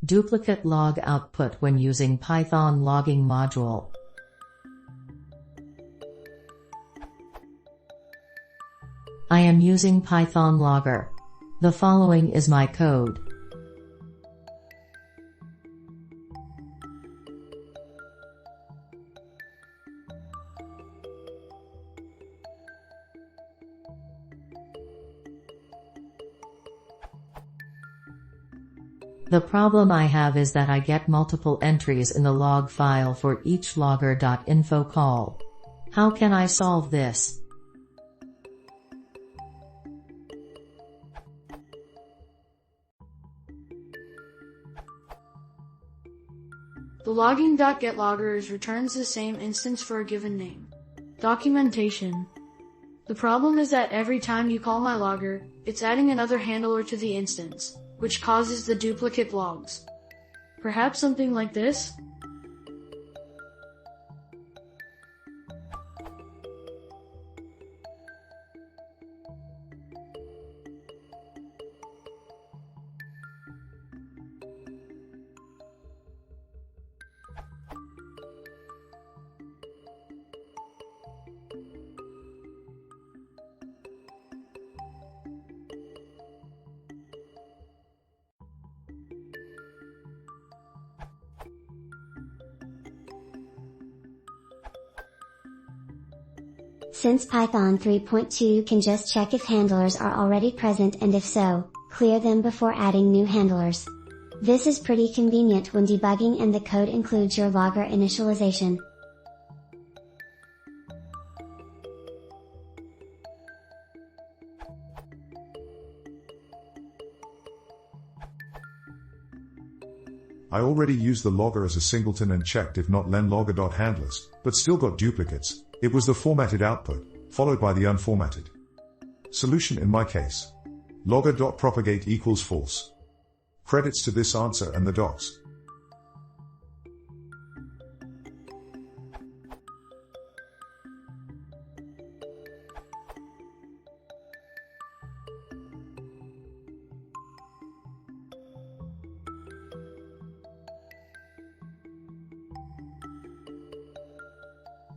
Duplicate log output when using Python logging module. I am using Python Logger. The following is my code. The problem I have is that I get multiple entries in the log file for each logger.info call. How can I solve this? The logging.getLoggers returns the same instance for a given name. Documentation. The problem is that every time you call my logger, it's adding another handler to the instance, which causes the duplicate logs. Perhaps something like this? Since Python 3.2 can just check if handlers are already present and if so, clear them before adding new handlers. This is pretty convenient when debugging and the code includes your logger initialization. I already used the logger as a singleton and checked if not len logger.handlers, but still got duplicates. It was the formatted output, followed by the unformatted. Solution in my case. Logger.propagate equals false. Credits to this answer and the docs.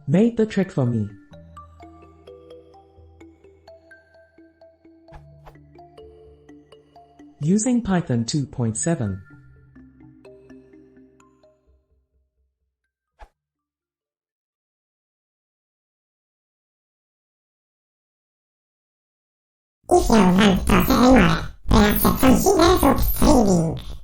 Made the trick for me. Using Python 2.7. If you're want to play more, perhaps a consider subscribing.